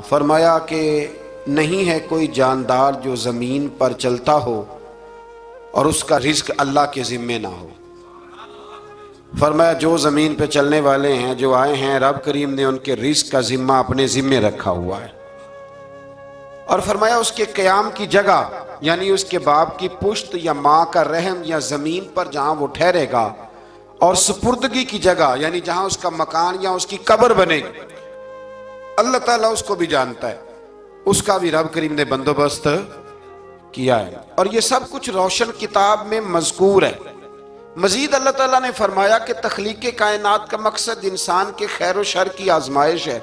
فرمایا کہ نہیں ہے کوئی جاندار جو زمین پر چلتا ہو اور اس کا رزق اللہ کے ذمے نہ ہو۔ فرمایا جو زمین پہ چلنے والے ہیں، جو آئے ہیں، رب کریم نے ان کے رزق کا ذمہ اپنے ذمے رکھا ہوا ہے۔ اور فرمایا اس کے قیام کی جگہ، یعنی اس کے باپ کی پشت یا ماں کا رحم یا زمین پر جہاں وہ ٹھہرے گا، اور سپردگی کی جگہ یعنی جہاں اس کا مکان یا اس کی قبر بنے گی، اللہ تعالیٰ اس کو بھی جانتا ہے، اس کا بھی رب کریم نے بندوبست کیا ہے، اور یہ سب کچھ روشن کتاب میں مذکور ہے۔ مزید اللہ تعالیٰ نے فرمایا کہ تخلیق کائنات کا مقصد انسان کے خیر و شر کی آزمائش ہے،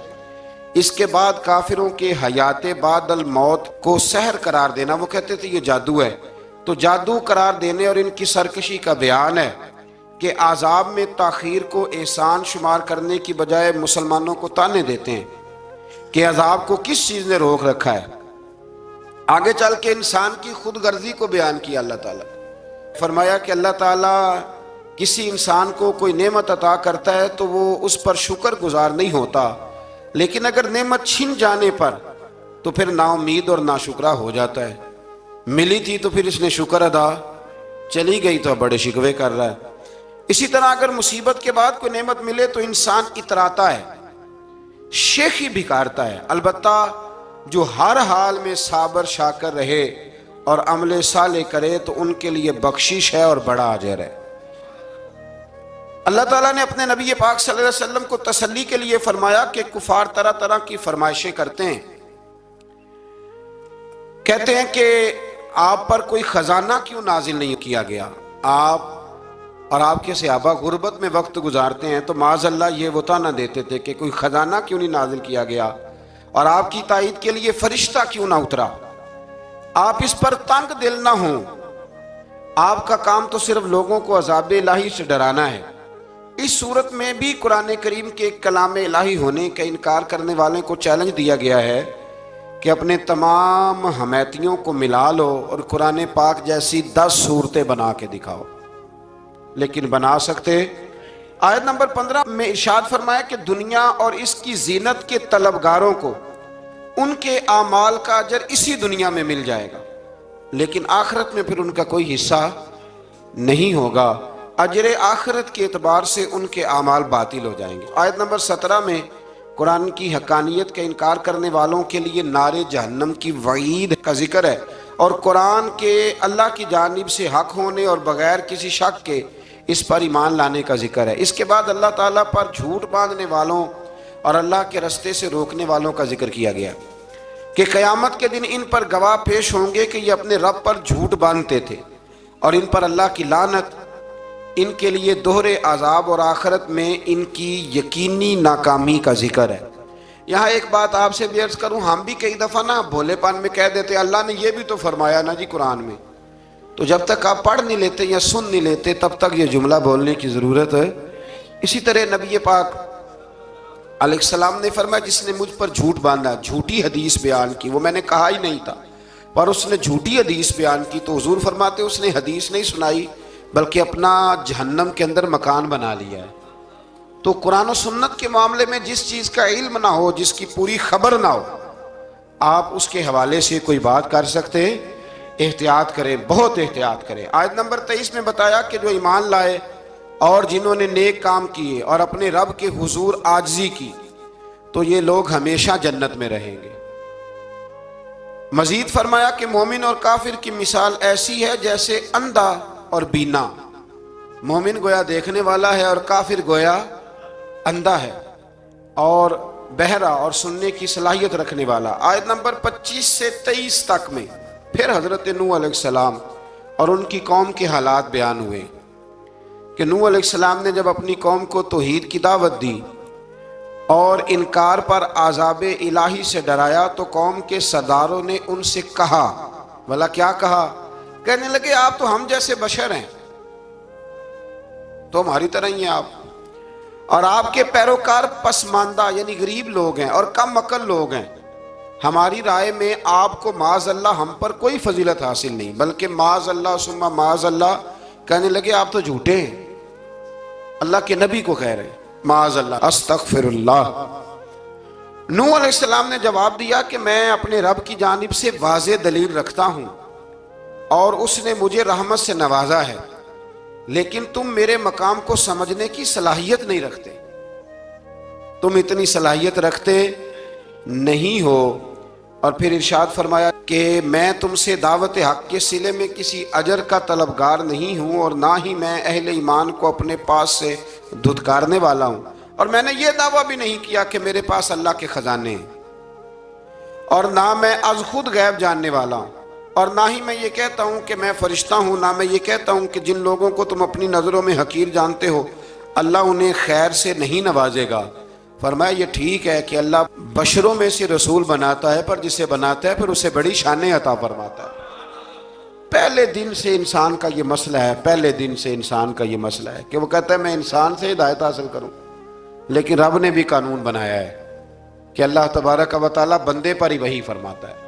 اس کے بعد کافروں کے حیات بعد الموت کو سحر قرار دینا۔ وہ کہتے تھے یہ جادو ہے، تو جادو قرار دینے اور ان کی سرکشی کا بیان ہے کہ عذاب میں تاخیر کو احسان شمار کرنے کی بجائے مسلمانوں کو تانے دیتے ہیں کہ عذاب کو کس چیز نے روک رکھا ہے۔ آگے چل کے انسان کی خود غرضی کو بیان کیا اللہ تعالیٰ، فرمایا کہ اللہ تعالیٰ کسی انسان کو کوئی نعمت عطا کرتا ہے تو وہ اس پر شکر گزار نہیں ہوتا، لیکن اگر نعمت چھن جانے پر تو پھر نا امید اور ناشکرا ہو جاتا ہے۔ ملی تھی تو پھر اس نے شکر ادا، چلی گئی تو بڑے شکوے کر رہا ہے۔ اسی طرح اگر مصیبت کے بعد کوئی نعمت ملے تو انسان اتراتا ہے، شیخی بھکارتا ہے، البتہ جو ہر حال میں صابر شاکر رہے اور عمل صالح کرے تو ان کے لیے بخشش ہے اور بڑا اجر ہے۔ اللہ تعالیٰ نے اپنے نبی پاک صلی اللہ علیہ وسلم کو تسلی کے لیے فرمایا کہ کفار طرح طرح کی فرمائشیں کرتے ہیں، کہتے ہیں کہ آپ پر کوئی خزانہ کیوں نازل نہیں کیا گیا؟ آپ اور آپ کے صحابہ غربت میں وقت گزارتے ہیں تو معاذ اللہ یہ وہ طعنہ دیتے تھے کہ کوئی خزانہ کیوں نہیں نازل کیا گیا، اور آپ کی تائید کے لیے فرشتہ کیوں نہ اترا؟ آپ اس پر تنگ دل نہ ہوں، آپ کا کام تو صرف لوگوں کو عذاب الہی سے ڈرانا ہے۔ اس صورت میں بھی قرآن کریم کے کلام الہی ہونے کا انکار کرنے والے کو چیلنج دیا گیا ہے کہ اپنے تمام حمیتیوں کو ملا لو اور قرآن پاک جیسی 10 صورتیں بنا کے دکھاؤ، لیکن بنا سکتے؟ آیت نمبر 15 میں ارشاد فرمایا کہ دنیا اور اس کی زینت کے طلبگاروں کو ان کے اعمال کا اجر اسی دنیا میں مل جائے گا، لیکن آخرت میں پھر ان کا کوئی حصہ نہیں ہوگا، اجر آخرت کے اعتبار سے ان کے اعمال باطل ہو جائیں گے۔ آیت نمبر 17 میں قرآن کی حقانیت کا انکار کرنے والوں کے لیے نار جہنم کی وعید کا ذکر ہے، اور قرآن کے اللہ کی جانب سے حق ہونے اور بغیر کسی شک کے اس پر ایمان لانے کا ذکر ہے۔ اس کے بعد اللہ تعالیٰ پر جھوٹ باندھنے والوں اور اللہ کے رستے سے روکنے والوں کا ذکر کیا گیا کہ قیامت کے دن ان پر گواہ پیش ہوں گے کہ یہ اپنے رب پر جھوٹ باندھتے تھے، اور ان پر اللہ کی لعنت، ان کے لیے دوہرے عذاب اور آخرت میں ان کی یقینی ناکامی کا ذکر ہے۔ یہاں ایک بات آپ سے بھی عرض کروں، ہم بھی کئی دفعہ نا بھولے پان میں کہہ دیتے اللہ نے یہ بھی تو فرمایا نا جی قرآن میں، تو جب تک آپ پڑھ نہیں لیتے یا سن نہیں لیتے تب تک یہ جملہ بولنے کی ضرورت ہے۔ اسی طرح نبی پاک علیہ السلام نے فرمایا جس نے مجھ پر جھوٹ باندھا، جھوٹی حدیث بیان کی، وہ میں نے کہا ہی نہیں تھا پر اس نے جھوٹی حدیث بیان کی، تو حضور فرماتے اس نے حدیث نہیں سنائی بلکہ اپنا جہنم کے اندر مکان بنا لیا ہے۔ تو قرآن و سنت کے معاملے میں جس چیز کا علم نہ ہو، جس کی پوری خبر نہ ہو، آپ اس کے حوالے سے کوئی بات کر سکتے ہیں؟ احتیاط کریں، بہت احتیاط کریں۔ آیت نمبر 23 میں بتایا کہ جو ایمان لائے اور جنہوں نے نیک کام کیے اور اپنے رب کے حضور عاجزی کی تو یہ لوگ ہمیشہ جنت میں رہیں گے۔ مزید فرمایا کہ مومن اور کافر کی مثال ایسی ہے جیسے اندھا اور بینا، مومن گویا دیکھنے والا ہے اور کافر گویا اندھا ہے اور بہرا اور سننے کی صلاحیت رکھنے والا۔ آیت نمبر 25 سے 23 تک میں پھر حضرت نوح علیہ السلام اور ان کی قوم کے حالات بیان ہوئے کہ نوح علیہ السلام نے جب اپنی قوم کو توحید کی دعوت دی اور انکار پر عذاب الہی سے ڈرایا تو قوم کے سرداروں نے ان سے کہا، بھلا کیا کہا؟ کہنے لگے آپ تو ہم جیسے بشر ہیں، تو ہماری طرح ہی ہیں آپ، اور آپ کے پیروکار پسماندہ یعنی غریب لوگ ہیں اور کم عقل لوگ ہیں، ہماری رائے میں آپ کو معاذ اللہ ہم پر کوئی فضیلت حاصل نہیں، بلکہ معاذ اللہ ثم معاذ اللہ۔ کہنے لگے آپ تو جھوٹے ہیں، اللہ کے نبی کو کہہ رہے ہیں معاذ اللہ، استغفر اللہ۔ نوح علیہ السلام نے جواب دیا کہ میں اپنے رب کی جانب سے واضح دلیل رکھتا ہوں اور اس نے مجھے رحمت سے نوازا ہے، لیکن تم میرے مقام کو سمجھنے کی صلاحیت نہیں رکھتے، تم اتنی صلاحیت رکھتے نہیں ہو۔ اور پھر ارشاد فرمایا کہ میں تم سے دعوت حق کے صلے میں کسی اجر کا طلبگار نہیں ہوں، اور نہ ہی میں اہل ایمان کو اپنے پاس سے دھتکارنے والا ہوں، اور میں نے یہ دعویٰ بھی نہیں کیا کہ میرے پاس اللہ کے خزانے ہیں، اور نہ میں از خود غیب جاننے والا ہوں، اور نہ ہی میں یہ کہتا ہوں کہ میں فرشتہ ہوں، نہ میں یہ کہتا ہوں کہ جن لوگوں کو تم اپنی نظروں میں حقیر جانتے ہو اللہ انہیں خیر سے نہیں نوازے گا۔ فرمایا یہ ٹھیک ہے کہ اللہ بشروں میں سے رسول بناتا ہے، پر جسے بناتا ہے پھر اسے بڑی شانیں عطا فرماتا ہے۔ پہلے دن سے انسان کا یہ مسئلہ ہے، پہلے دن سے انسان کا یہ مسئلہ ہے کہ وہ کہتا ہے میں انسان سے ہدایت حاصل کروں، لیکن رب نے بھی قانون بنایا ہے کہ اللہ تبارک و تعالیٰ بندے پر ہی وحی فرماتا ہے،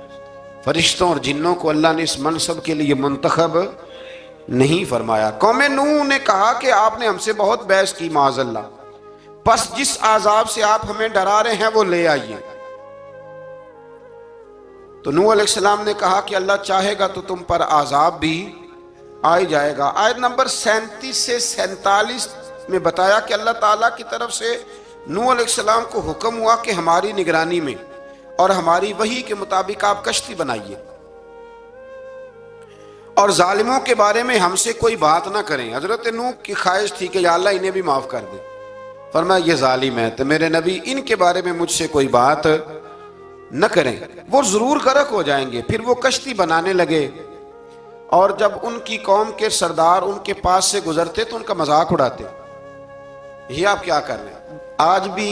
فرشتوں اور جنوں کو اللہ نے اس منصب کے لیے منتخب نہیں فرمایا۔ قوم نوح نے کہا کہ آپ نے ہم سے بہت بحث کی معاذ اللہ، بس جس عذاب سے آپ ہمیں ڈرا رہے ہیں وہ لے آئیے۔ تو نوح علیہ السلام نے کہا کہ اللہ چاہے گا تو تم پر عذاب بھی آ جائے گا۔ آیت نمبر 37 سے 47 میں بتایا کہ اللہ تعالیٰ کی طرف سے نوح علیہ السلام کو حکم ہوا کہ ہماری نگرانی میں اور ہماری وحی کے مطابق آپ کشتی بنائیے، اور ظالموں کے بارے میں ہم سے کوئی بات نہ کریں۔ حضرت نوح کی خواہش تھی کہ یا اللہ انہیں بھی معاف کر دے، فرمایا یہ ظالم ہے تو میرے نبی ان کے بارے میں مجھ سے کوئی بات نہ کریں، وہ ضرور غرق ہو جائیں گے۔ پھر وہ کشتی بنانے لگے، اور جب ان کی قوم کے سردار ان کے پاس سے گزرتے تو ان کا مذاق اڑاتے۔ یہ آپ کیا کر رہے ہیں؟ آج بھی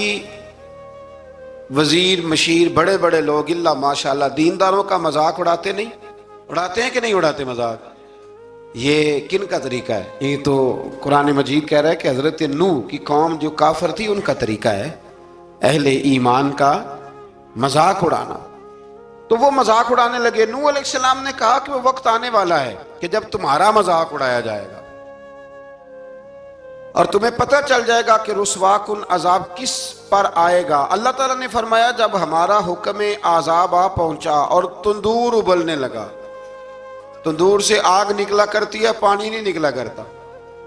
وزیر مشیر بڑے بڑے لوگ اللہ ماشاءاللہ دینداروں کا مذاق اڑاتے نہیں؟ اڑاتے ہیں کہ نہیں اڑاتے مذاق؟ یہ کن کا طریقہ ہے؟ یہ تو قرآن مجید کہہ رہا ہے کہ حضرت نوح کی قوم جو کافر تھی ان کا طریقہ ہے اہل ایمان کا مذاق اڑانا۔ تو وہ مذاق اڑانے لگے۔ نوح علیہ السلام نے کہا کہ وہ وقت آنے والا ہے کہ جب تمہارا مذاق اڑایا جائے گا اور تمہیں پتہ چل جائے گا کہ رسوا کن عذاب کس پر آئے گا۔ اللہ تعالیٰ نے فرمایا جب ہمارا حکم عذاب آ پہنچا اور تندور ابلنے لگا، تندور سے آگ نکلا کرتی ہے، پانی نہیں نکلا کرتا،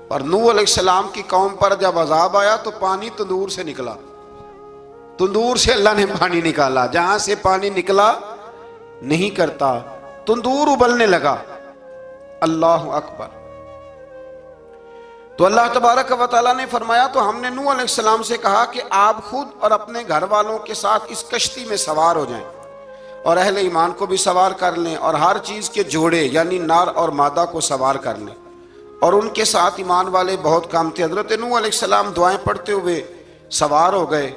اور نوح علیہ السلام کی قوم پر جب عذاب آیا تو پانی تندور سے نکلا، تندور سے اللہ نے پانی نکالا، جہاں سے پانی نکلا نہیں کرتا، تندور ابلنے لگا۔ اللہ اکبر۔ تو اللہ تبارک و تعالیٰ نے فرمایا تو ہم نے نوح علیہ السلام سے کہا کہ آپ خود اور اپنے گھر والوں کے ساتھ اس کشتی میں سوار ہو جائیں، اور اہل ایمان کو بھی سوار کر لیں، اور ہر چیز کے جوڑے یعنی نر اور مادہ کو سوار کر لیں، اور ان کے ساتھ ایمان والے بہت کام تھے۔ حضرت نوح علیہ السلام دعائیں پڑھتے ہوئے سوار ہو گئے۔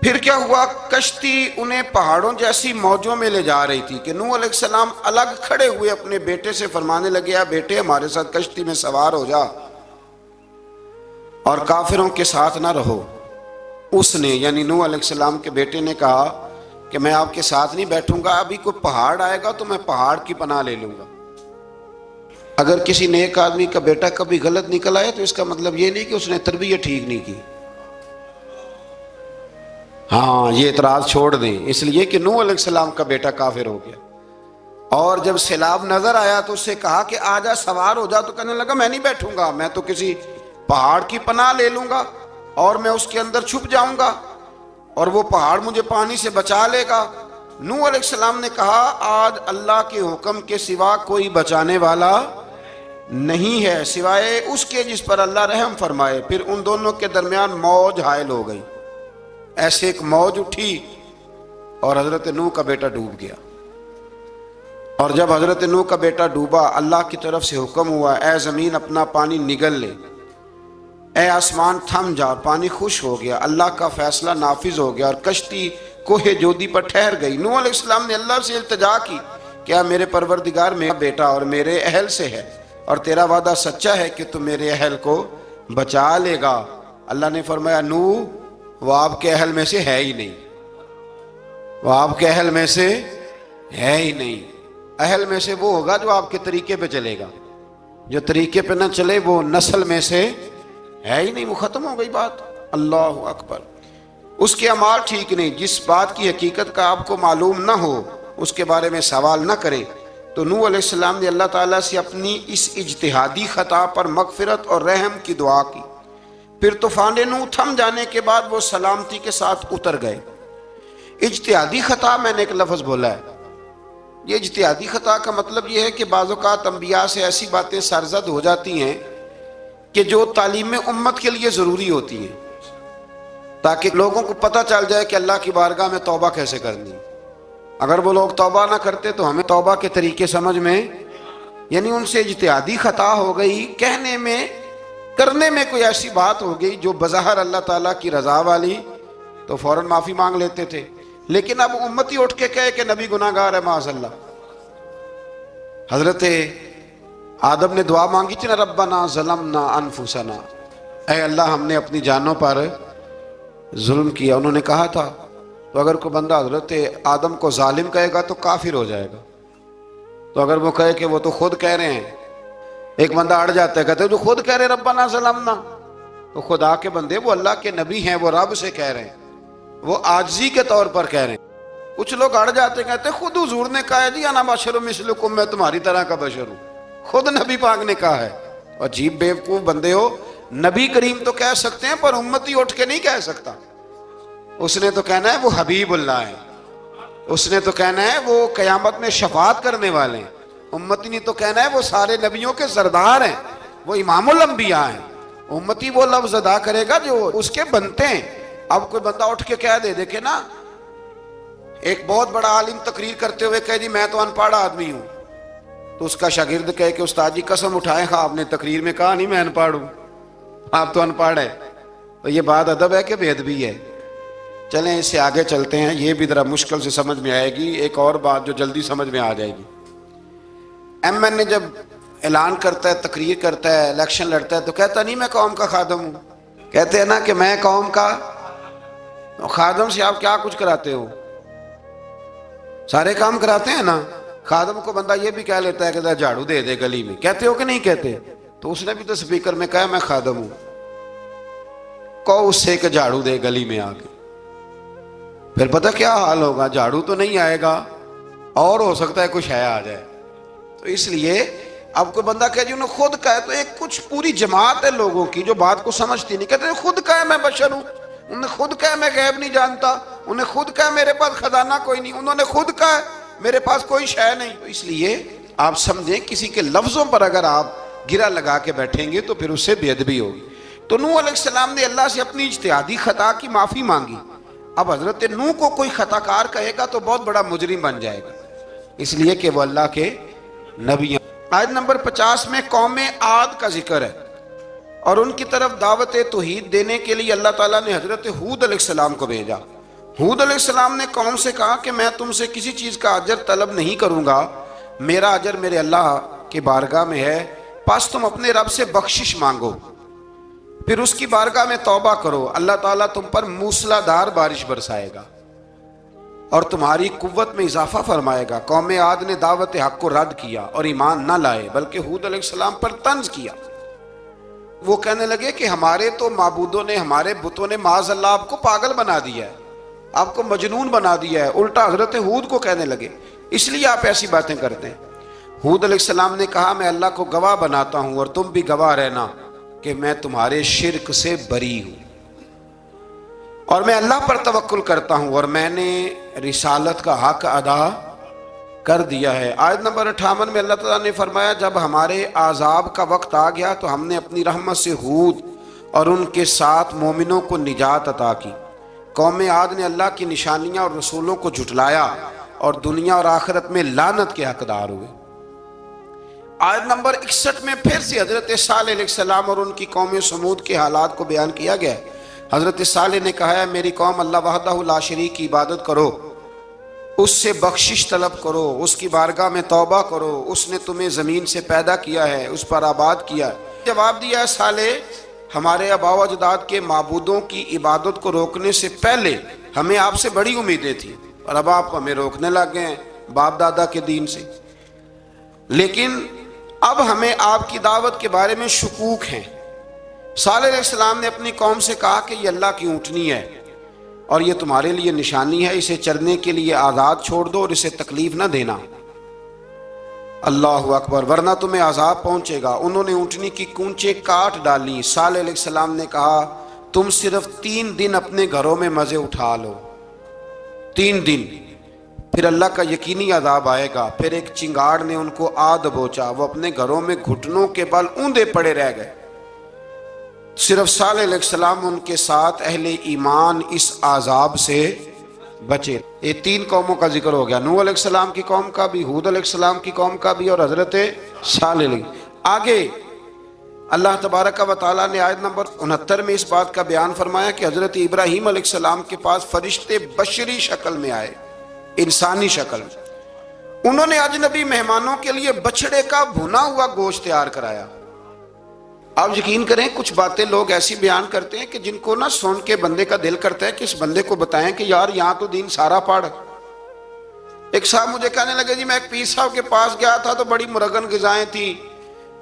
پھر کیا ہوا؟ کشتی انہیں پہاڑوں جیسی موجوں میں لے جا رہی تھی کہ نوح علیہ السلام الگ کھڑے ہوئے اپنے بیٹے سے فرمانے لگے اے بیٹے ہمارے ساتھ کشتی میں سوار ہو جا اور کافروں کے ساتھ نہ رہو۔ اس نے یعنی نوح علیہ السلام کے بیٹے نے کہا کہ میں آپ کے ساتھ نہیں بیٹھوں گا، ابھی کوئی پہاڑ آئے گا تو میں پہاڑ کی پناہ لے لوں گا۔ اگر کسی نیک آدمی کا بیٹا کبھی غلط نکل آئے تو اس کا مطلب یہ نہیں کہ اس نے تربیت ٹھیک نہیں کی، ہاں یہ اعتراض چھوڑ دیں، اس لیے کہ نوح علیہ السلام کا بیٹا کافر ہو گیا، اور جب سیلاب نظر آیا تو اس سے کہا کہ آجا سوار ہو جا، تو کہنے لگا میں نہیں بیٹھوں گا، میں تو کسی پہاڑ کی پناہ لے لوں گا اور میں اس کے اندر چھپ جاؤں گا اور وہ پہاڑ مجھے پانی سے بچا لے گا۔ نوح علیہ السلام نے کہا آج اللہ کے حکم کے سوا کوئی بچانے والا نہیں ہے سوائے اس کے جس پر اللہ رحم فرمائے۔ پھر ان دونوں کے درمیان موج حائل ہو گئی، ایسے ایک موج اٹھی اور حضرت نوح کا بیٹا ڈوب گیا۔ اور جب حضرت نوح کا بیٹا ڈوبا اللہ کی طرف سے حکم ہوا اے زمین اپنا پانی نگل لے، اے آسمان تھم جا، پانی خشک ہو گیا، اللہ کا فیصلہ نافذ ہو گیا اور کشتی کوہ جودی پر ٹھہر گئی۔ نوح علیہ السلام نے اللہ سے التجا کی کیا میرے پروردگار میرا بیٹا اور میرے اہل سے ہے اور تیرا وعدہ سچا ہے کہ تم میرے اہل کو بچا لے گا۔ اللہ نے فرمایا نوح وہ آپ کے اہل میں سے ہے ہی نہیں، وہ آپ کے اہل میں سے ہے ہی نہیں۔ اہل میں سے وہ ہوگا جو آپ کے طریقے پہ چلے گا، جو طریقے پہ نہ چلے وہ نسل میں سے ہے ہی نہیں، وہ ختم ہو گئی بات۔ اللہ اکبر۔ اس کے اعمال ٹھیک نہیں، جس بات کی حقیقت کا آپ کو معلوم نہ ہو اس کے بارے میں سوال نہ کریں۔ تو نوح علیہ السلام نے اللہ تعالیٰ سے اپنی اس اجتہادی خطا پر مغفرت اور رحم کی دعا کی۔ پھر طوفان نوح تھم جانے کے بعد وہ سلامتی کے ساتھ اتر گئے۔ اجتہادی خطا، میں نے ایک لفظ بولا ہے، یہ اجتہادی خطا کا مطلب یہ ہے کہ بعض اوقات انبیاء سے ایسی باتیں سرزد ہو جاتی ہیں کہ جو تعلیم امت کے لیے ضروری ہوتی ہیں، تاکہ لوگوں کو پتہ چل جائے کہ اللہ کی بارگاہ میں توبہ کیسے کرنی۔ اگر وہ لوگ توبہ نہ کرتے تو ہمیں توبہ کے طریقے سمجھ میں، یعنی ان سے اجتہادی خطا ہو گئی، کہنے میں کرنے میں کوئی ایسی بات ہو گئی جو بظاہر اللہ تعالیٰ کی رضا والی، تو فوراً معافی مانگ لیتے تھے۔ لیکن اب امتی اٹھ کے کہے کہ نبی گناہ گار ہے، معاذ اللہ۔ حضرت آدم نے دعا مانگی تھی نا، ربنا ظلمنا انفسنا، اے اللہ ہم نے اپنی جانوں پر ظلم کیا۔ انہوں نے کہا تھا، تو اگر کوئی بندہ حضرت آدم کو ظالم کہے گا تو کافر ہو جائے گا۔ تو اگر وہ کہے کہ وہ تو خود کہہ رہے ہیں، ایک بندہ اڑ جاتا ہے، کہتے ہیں جو خود کہہ رہے ربنا ظلمنا، تو خدا کے بندے وہ اللہ کے نبی ہیں، وہ رب سے کہہ رہے ہیں، وہ عاجزی کے طور پر کہہ رہے ہیں۔ کچھ لوگ اڑ جاتے ہیں، کہتے ہیں خود حضور نے کہا ہے جی انا بشر مثلکم، میں تمہاری طرح کا بشر ہوں، خود نبی پاک نے کہا ہے۔ عجیب بیوقوف بندے ہو، نبی کریم تو کہہ سکتے ہیں پر امتی اٹھ کے نہیں کہہ سکتا۔ اس نے تو کہنا ہے وہ حبیب اللہ ہے، اس نے تو کہنا ہے وہ قیامت میں شفاعت کرنے والے ہیں۔ امتی نے تو کہنا ہے وہ سارے نبیوں کے سردار ہیں، وہ امام الانبیاء ہیں۔ امتی وہ لفظ ادا کرے گا جو اس کے بنتے ہیں۔ اب کوئی بندہ اٹھ کے کہہ دے، دیکھے نا، ایک بہت بڑا عالم تقریر کرتے ہوئے کہے جی میں تو ان پڑھ آدمی ہوں، تو اس کا شاگرد کہے کہ استاد جی قسم اٹھائے ہاں آپ نے تقریر میں کہا نہیں میں ان پڑھ ہوں، آپ تو ان پڑھ ہے۔ تو یہ بات ادب ہے کہ بے ادبی ہے؟ چلیں اس سے آگے چلتے ہیں، یہ بھی ذرا مشکل سے سمجھ میں آئے گی۔ ایک اور بات جو جلدی سمجھ میں آ جائے گی، ایم این اے جب اعلان کرتا ہے، تقریر کرتا ہے، الیکشن لڑتا ہے، تو کہتا نہیں میں قوم کا خادم ہوں، کہتے ہیں نا کہ میں قوم کا خادم سے آپ کیا کچھ کراتے ہو؟ سارے کام کراتے ہیں نا۔ خادم کو بندہ یہ بھی کہہ لیتا ہے کہ جھاڑو دے دے گلی میں، کہتے ہو کہ نہیں کہتے؟ تو اس نے بھی تو سپیکر میں کہا میں خادم ہوں، کہو اس سے کہ جھاڑو دے گلی میں آ کے۔ پھر پتہ کیا حال ہوگا، جھاڑو تو نہیں آئے گا اور ہو سکتا ہے کچھ ہے آ جائے۔ تو اس لیے اب کوئی بندہ کہے جی انہوں نے خود کہا ہے، تو ایک کچھ پوری جماعت ہے لوگوں کی جو بات کو سمجھتی نہیں، کہتے ہیں خود کہا ہے میں بشر ہوں، انہوں نے خود کہا ہے میں غیب نہیں جانتا، انہوں نے خود کہا ہے میرے پاس خزانہ کوئی نہیں، انہوں نے خود کہا ہے میرے پاس کوئی شے نہیں۔ تو اس لیے آپ سمجھیں کسی کے لفظوں پر اگر آپ گرہ لگا کے بیٹھیں گے تو پھر اس سے بے ادبی ہوگی۔ تو نوح علیہ السلام نے اللہ سے اپنی اجتہادی خطا کی معافی مانگی۔ اب حضرت نوح کو کوئی خطا کار کہے گا تو بہت بڑا مجرم بن جائے گا، اس لیے کہ وہ اللہ کے نبی ہیں۔ آیت نمبر 50 میں قوم عاد کا ذکر ہے، اور ان کی طرف دعوت توحید دینے کے لیے اللہ تعالیٰ نے حضرت ہود علیہ السلام کو بھیجا۔ ہود علیہ السلام نے قوم سے کہا کہ میں تم سے کسی چیز کا اجر طلب نہیں کروں گا، میرا اجر میرے اللہ کی بارگاہ میں ہے، پس تم اپنے رب سے بخشش مانگو، پھر اس کی بارگاہ میں توبہ کرو، اللہ تعالیٰ تم پر موسلا دھار بارش برسائے گا اور تمہاری قوت میں اضافہ فرمائے گا۔ قوم عاد نے دعوت حق کو رد کیا اور ایمان نہ لائے، بلکہ ہود علیہ السلام پر طنز کیا۔ وہ کہنے لگے کہ ہمارے تو معبودوں نے، ہمارے بتوں نے معاذ اللہ آپ کو پاگل بنا دیا ہے، آپ کو مجنون بنا دیا ہے۔ الٹا حضرت ہود کو کہنے لگے اس لیے آپ ایسی باتیں کرتے ہیں۔ ہود علیہ السلام نے کہا میں اللہ کو گواہ بناتا ہوں اور تم بھی گواہ رہنا کہ میں تمہارے شرک سے بری ہوں، اور میں اللہ پر توکل کرتا ہوں، اور میں نے رسالت کا حق ادا کر دیا ہے۔ آیت نمبر 58 میں اللہ تعالیٰ نے فرمایا جب ہمارے عذاب کا وقت آ گیا تو ہم نے اپنی رحمت سے ہود اور ان کے ساتھ مومنوں کو نجات عطا کی۔ قوم عاد نے اللہ کی نشانیاں اور رسولوں کو جھٹلایا اور دنیا اور آخرت میں لعنت کے حقدار ہوئے۔ آیت نمبر 61 میں پھر سے حضرت صالح علیہ السلام اور ان کی قوم سمود کے حالات کو بیان کیا گیا ہے۔ حضرت صالح نے کہا ہے میری قوم اللہ وحدہ لا شریک کی عبادت کرو، اس سے بخشش طلب کرو، اس کی بارگاہ میں توبہ کرو، اس نے تمہیں زمین سے پیدا کیا ہے، اس پر آباد کیا ہے۔ جواب دیا ہے صالح ہمارے آباء و اجداد کے معبودوں کی عبادت کو روکنے سے پہلے ہمیں آپ سے بڑی امیدیں تھیں، اور اب آپ ہمیں روکنے لگ گئے ہیں باپ دادا کے دین سے، لیکن اب ہمیں آپ کی دعوت کے بارے میں شکوک ہیں۔ صالح علیہ السلام نے اپنی قوم سے کہا کہ یہ اللہ کی اونٹنی ہے اور یہ تمہارے لیے نشانی ہے، اسے چرنے کے لیے آزاد چھوڑ دو اور اسے تکلیف نہ دینا۔ اللہ اکبر، ورنہ تمہیں عذاب پہنچے گا۔ انہوں نے اونٹنی کی کونچیں کاٹ ڈالی۔ صالح علیہ السلام نے کہا تم صرف 3 دن اپنے گھروں میں مزے اٹھا لو، 3 دن، پھر اللہ کا یقینی عذاب آئے گا۔ پھر ایک چنگاڑ نے ان کو آ دبوچا، وہ اپنے گھروں میں گھٹنوں کے بل اوندے پڑے رہ گئے۔ صرف صالح علیہ السلام ان کے ساتھ اہل ایمان اس عذاب سے بچے۔ یہ 3 قوموں کا ذکر ہو گیا، نوح علیہ السلام کی قوم کا بھی، ہود علیہ السلام کی قوم کا بھی، اور حضرت صالح علیہ۔ آگے اللہ تبارک و تعالیٰ نے آیت نمبر 69 میں اس بات کا بیان فرمایا کہ حضرت ابراہیم علیہ السلام کے پاس فرشتے بشری شکل میں آئے، انسانی شکل میں۔ انہوں نے اجنبی مہمانوں کے لیے بچڑے کا بھنا ہوا گوشت تیار کرایا۔ آپ یقین کریں کچھ باتیں لوگ ایسی بیان کرتے ہیں کہ جن کو نہ سن کے بندے کا دل کرتا ہے کہ اس بندے کو بتائیں کہ یار یہاں تو دین سارا پڑھ۔ ایک صاحب مجھے کہنے لگے جی میں ایک پیر صاحب کے پاس گیا تھا تو بڑی مرغن غذائیں تھیں،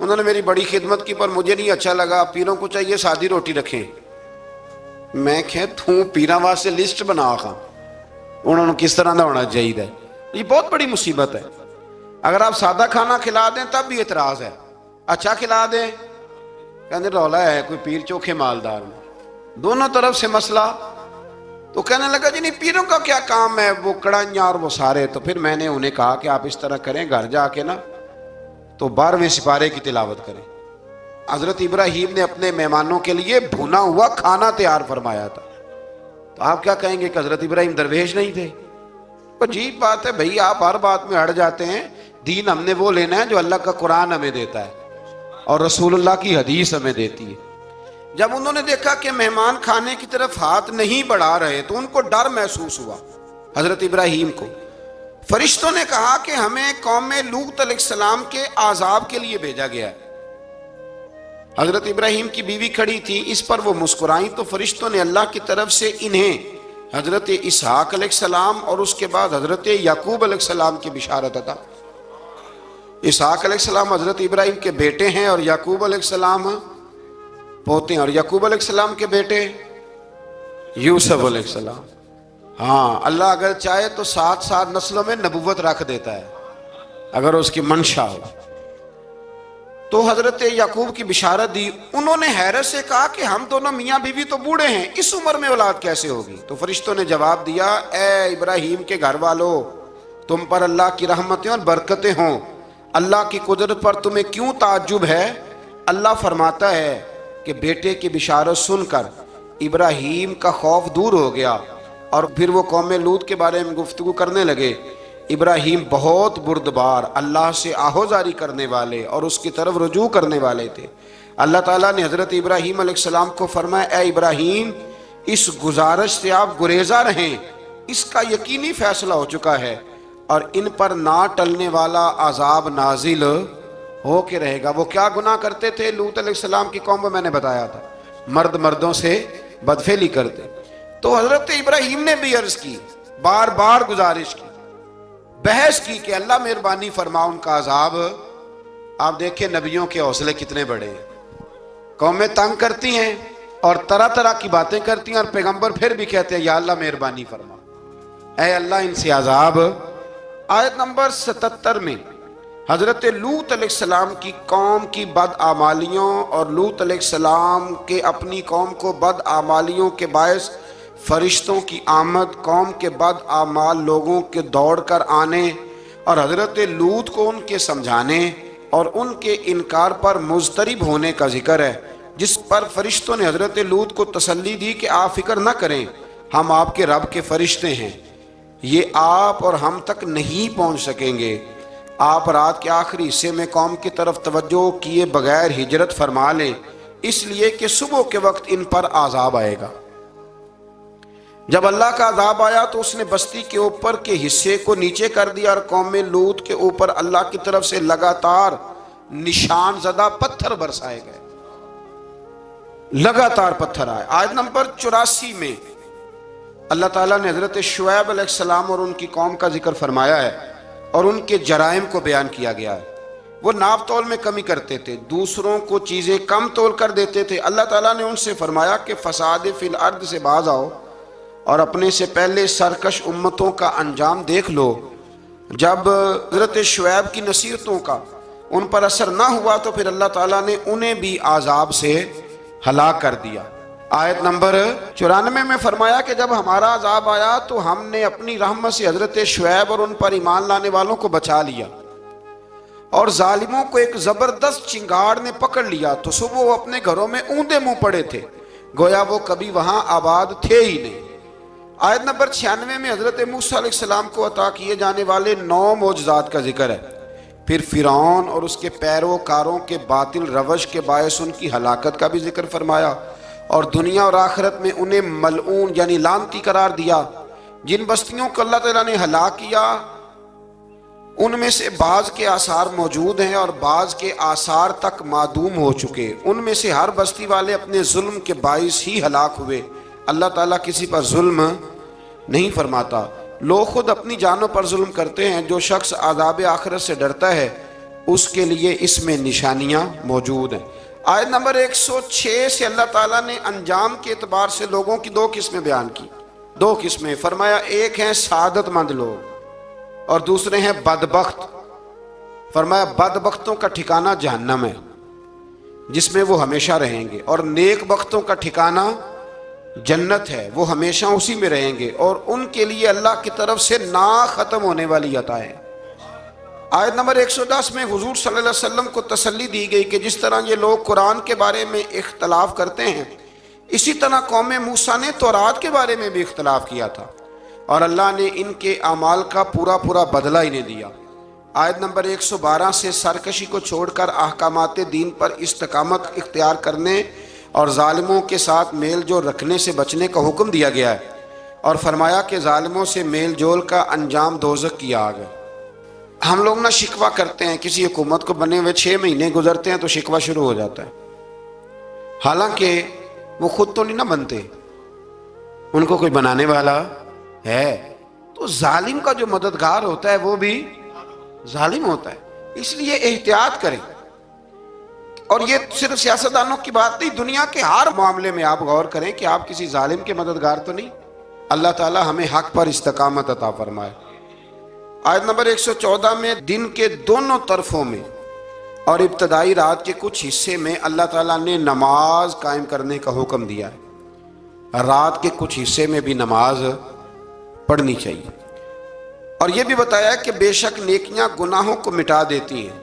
انہوں نے میری بڑی خدمت کی پر مجھے نہیں اچھا لگا، پیروں کو چاہیے سادی روٹی رکھیں۔ میں کہ توں پیراں واسطے لسٹ بنا خاں انہوں نے کس طرح دا ہونا چاہیے۔ یہ بہت بڑی مصیبت ہے۔ اگر آپ سادہ کھانا کھلا دیں تب بھی اعتراض ہے، اچھا کھلا دیں کہنے رولا ہے کوئی پیر چوکھے مالدار میں، دونوں طرف سے مسئلہ۔ تو کہنے لگا جی نہیں پیروں کا کیا کام ہے، وہ کڑائیاں اور وہ سارے۔ تو پھر میں نے انہیں کہا کہ آپ اس طرح کریں، گھر جا کے نا تو 12ویں سپارے کی تلاوت کریں۔ حضرت ابراہیم نے اپنے مہمانوں کے لیے بھنا ہوا کھانا تیار فرمایا تھا۔ تو آپ کیا کہیں گے کہ حضرت ابراہیم درویش نہیں تھے؟ عجیب بات ہے بھائی، آپ ہر بات میں ہٹ جاتے ہیں۔ دین ہم نے وہ لینا ہے جو اللہ کا قرآن ہمیں دیتا ہے اور رسول اللہ کی حدیث ہمیں دیتی ہے۔ جب انہوں نے دیکھا کہ مہمان کھانے کی طرف ہاتھ نہیں بڑھا رہے تو ان کو ڈر محسوس ہوا۔ حضرت ابراہیم کو فرشتوں نے کہا کہ ہمیں قوم لوط علیہ السلام کے عذاب کے لیے بھیجا گیا ہے۔ حضرت ابراہیم کی بیوی کھڑی تھی، اس پر وہ مسکرائیں تو فرشتوں نے اللہ کی طرف سے انہیں حضرت اسحاق علیہ السلام اور اس کے بعد حضرت یعقوب علیہ السلام کی بشارت عطا۔ اسحاق علیہ السلام حضرت ابراہیم کے بیٹے ہیں اور یعقوب علیہ السلام پوتے ہیں، اور یعقوب علیہ السلام کے بیٹے یوسف علیہ السلام۔ ہاں اللہ اگر چاہے تو 7 نسلوں میں نبوت رکھ دیتا ہے اگر اس کی منشا ہو۔ تو حضرت یعقوب کی بشارت دی۔ انہوں نے حیرت سے کہا کہ ہم دونوں میاں بیوی تو بوڑھے ہیں، اس عمر میں اولاد کیسے ہوگی؟ تو فرشتوں نے جواب دیا اے ابراہیم کے گھر والو، تم پر اللہ کی رحمتیں اور برکتیں ہوں، اللہ کی قدرت پر تمہیں کیوں تعجب ہے؟ اللہ فرماتا ہے کہ بیٹے کی بشارت سن کر ابراہیم کا خوف دور ہو گیا اور پھر وہ قوم لوط کے بارے میں گفتگو کرنے لگے۔ ابراہیم بہت بردبار، اللہ سے آہوزاری کرنے والے اور اس کی طرف رجوع کرنے والے تھے۔ اللہ تعالیٰ نے حضرت ابراہیم علیہ السلام کو فرمایا اے ابراہیم اس گزارش سے آپ گریزاں رہیں، اس کا یقینی فیصلہ ہو چکا ہے اور ان پر نہ ٹلنے والا عذاب نازل ہو کے رہے گا۔ وہ کیا گناہ کرتے تھے؟ لوط علیہ السلام کی قوم میں میں نے بتایا تھا، مرد مردوں سے بدفعلی کرتے۔ تو حضرت ابراہیم نے بھی عرض کی، بار بار گزارش کی، بحث کی کہ اللہ مہربانی فرما ان کا عذاب۔ آپ دیکھیں نبیوں کے حوصلے کتنے بڑے ہیں، قومیں تنگ کرتی ہیں اور طرح طرح کی باتیں کرتی ہیں اور پیغمبر پھر بھی کہتے ہیں یا اللہ مہربانی فرما، اے اللہ ان سے عذاب۔ آیت نمبر 77 میں حضرت لوط علیہ السلام کی قوم کی بدعمالیوں اور لوط علیہ السلام کے اپنی قوم کو بدعمالیوں کے باعث فرشتوں کی آمد، قوم کے بدعمال لوگوں کے دوڑ کر آنے اور حضرت لوط کو ان کے سمجھانے اور ان کے انکار پر مضطرب ہونے کا ذکر ہے، جس پر فرشتوں نے حضرت لوط کو تسلی دی کہ آپ فکر نہ کریں، ہم آپ کے رب کے فرشتے ہیں، یہ آپ اور ہم تک نہیں پہنچ سکیں گے۔ آپ رات کے آخری حصے میں قوم کی طرف توجہ کیے بغیر ہجرت فرما لیں، اس لیے کہ صبح کے وقت ان پر عذاب آئے گا۔ جب اللہ کا عذاب آیا تو اس نے بستی کے اوپر کے حصے کو نیچے کر دیا اور قوم لوط کے اوپر اللہ کی طرف سے لگاتار نشان زدہ پتھر برسائے گئے، لگاتار پتھر آئے۔ آیت نمبر 84 میں اللہ تعالیٰ نے حضرت شعیب علیہ السلام اور ان کی قوم کا ذکر فرمایا ہے اور ان کے جرائم کو بیان کیا گیا ہے۔ وہ ناپ تول میں کمی کرتے تھے، دوسروں کو چیزیں کم تول کر دیتے تھے۔ اللہ تعالیٰ نے ان سے فرمایا کہ فساد فی الارض سے باز آؤ اور اپنے سے پہلے سرکش امتوں کا انجام دیکھ لو۔ جب حضرت شعیب کی نصیحتوں کا ان پر اثر نہ ہوا تو پھر اللہ تعالیٰ نے انہیں بھی عذاب سے ہلاک کر دیا۔ آیت نمبر 94 میں فرمایا کہ جب ہمارا عذاب آیا تو ہم نے اپنی رحمت سے حضرت شعیب اور ان پر ایمان لانے والوں کو بچا لیا، اور ظالموں کو ایک زبردست چنگاڑ نے پکڑ لیا تو صبح وہ اپنے گھروں میں اوندے منہ پڑے تھے، گویا وہ کبھی وہاں آباد تھے ہی نہیں۔ آیت نمبر 96 میں حضرت موسیٰ علیہ السلام کو عطا کیے جانے والے 9 معجزات کا ذکر ہے۔ پھر فرعون اور اس کے پیروکاروں کے باطل روش کے باعث ان کی ہلاکت کا بھی ذکر فرمایا، اور دنیا اور آخرت میں انہیں ملعون یعنی لعنتی قرار دیا۔ جن بستیوں کو اللہ تعالیٰ نے ہلاک کیا ان میں سے بعض کے آثار موجود ہیں اور بعض کے آثار تک معدوم ہو چکے۔ ان میں سے ہر بستی والے اپنے ظلم کے باعث ہی ہلاک ہوئے۔ اللہ تعالیٰ کسی پر ظلم نہیں فرماتا، لوگ خود اپنی جانوں پر ظلم کرتے ہیں۔ جو شخص عذاب آخرت سے ڈرتا ہے اس کے لیے اس میں نشانیاں موجود ہیں۔ آیت نمبر 106 سے اللہ تعالیٰ نے انجام کے اعتبار سے لوگوں کی 2 قسمیں بیان کی۔ 2 قسمیں فرمایا، ایک ہیں سعادت مند لوگ اور دوسرے ہیں بدبخت۔ فرمایا بدبختوں کا ٹھکانہ جہنم ہے جس میں وہ ہمیشہ رہیں گے، اور نیک بختوں کا ٹھکانہ جنت ہے، وہ ہمیشہ اسی میں رہیں گے، اور ان کے لیے اللہ کی طرف سے نا ختم ہونے والی عطائیں۔ آیت نمبر 110 میں حضور صلی اللہ علیہ وسلم کو تسلی دی گئی کہ جس طرح یہ لوگ قرآن کے بارے میں اختلاف کرتے ہیں، اسی طرح قوم موسیٰ نے تورات کے بارے میں بھی اختلاف کیا تھا، اور اللہ نے ان کے اعمال کا پورا بدلہ انہیں دیا۔ آیت نمبر 112 سے سرکشی کو چھوڑ کر احکامات دین پر استقامت اختیار کرنے اور ظالموں کے ساتھ میل جول رکھنے سے بچنے کا حکم دیا گیا ہے، اور فرمایا کہ ظالموں سے میل جول کا انجام دوزخ کی آگ ہے۔ ہم لوگ نہ شکوہ کرتے ہیں، کسی حکومت کو بنے ہوئے 6 مہینے گزرتے ہیں تو شکوہ شروع ہو جاتا ہے، حالانکہ وہ خود تو نہیں نہ بنتے، ان کو کوئی بنانے والا ہے۔ تو ظالم کا جو مددگار ہوتا ہے وہ بھی ظالم ہوتا ہے، اس لیے احتیاط کریں۔ اور یہ صرف سیاستدانوں کی بات نہیں، دنیا کے ہر معاملے میں آپ غور کریں کہ آپ کسی ظالم کے مددگار تو نہیں۔ اللہ تعالی ہمیں حق پر استقامت عطا فرمائے۔ آیت نمبر 114 میں دن کے دونوں طرفوں میں اور ابتدائی رات کے کچھ حصے میں اللہ تعالیٰ نے نماز قائم کرنے کا حکم دیا ہے۔ رات کے کچھ حصے میں بھی نماز پڑھنی چاہیے، اور یہ بھی بتایا کہ بے شک نیکیاں گناہوں کو مٹا دیتی ہیں،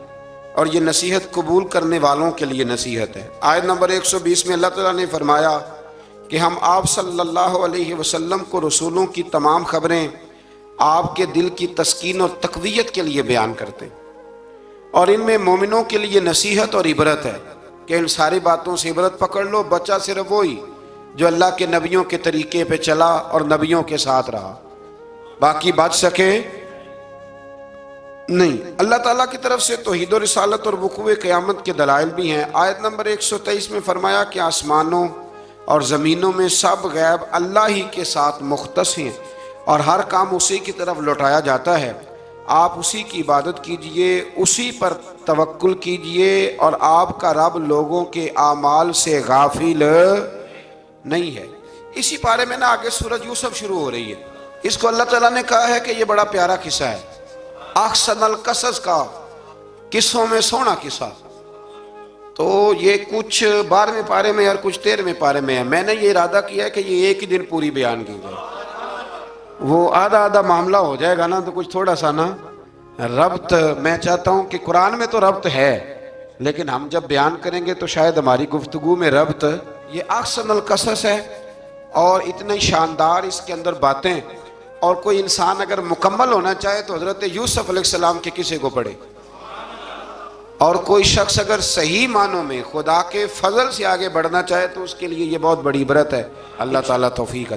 اور یہ نصیحت قبول کرنے والوں کے لیے نصیحت ہے۔ آیت نمبر 120 میں اللہ تعالیٰ نے فرمایا کہ ہم آپ صلی اللہ علیہ وسلم کو رسولوں کی تمام خبریں آپ کے دل کی تسکین اور تقویت کے لیے بیان کرتے ہیں، اور ان میں مومنوں کے لیے نصیحت اور عبرت ہے کہ ان ساری باتوں سے عبرت پکڑ لو۔ بچہ صرف وہی جو اللہ کے نبیوں کے طریقے پہ چلا اور نبیوں کے ساتھ رہا، باقی بچ سکے نہیں۔ اللہ تعالیٰ کی طرف سے توحید و رسالت اور وقوع قیامت کے دلائل بھی ہیں۔ آیت نمبر 123 میں فرمایا کہ آسمانوں اور زمینوں میں سب غیب اللہ ہی کے ساتھ مختص ہیں، اور ہر کام اسی کی طرف لوٹایا جاتا ہے۔ آپ اسی کی عبادت کیجئے، اسی پر توکل کیجئے، اور آپ کا رب لوگوں کے اعمال سے غافل نہیں ہے۔ اسی پارے میں نا آگے سورۃ یوسف شروع ہو رہی ہے۔ اس کو اللہ تعالیٰ نے کہا ہے کہ یہ بڑا پیارا قصہ ہے، احسن القصص کا، قصوں میں سونا قصہ۔ تو یہ کچھ 12ویں پارے میں اور کچھ 13ویں پارے میں ہے۔ میں نے یہ ارادہ کیا ہے کہ یہ ایک ہی دن پوری بیان کی جائے، وہ آدھا معاملہ ہو جائے گا نا تو کچھ تھوڑا سا نا ربط۔ میں چاہتا ہوں کہ قرآن میں تو ربط ہے، لیکن ہم جب بیان کریں گے تو شاید ہماری گفتگو میں ربط۔ یہ احسن القصص ہے، اور اتنی شاندار اس کے اندر باتیں، اور کوئی انسان اگر مکمل ہونا چاہے تو حضرت یوسف علیہ السلام کے قصے کو پڑھے، اور کوئی شخص اگر صحیح معنوں میں خدا کے فضل سے آگے بڑھنا چاہے تو اس کے لیے یہ بہت بڑی عبرت ہے۔ اللہ تعالیٰ توفیق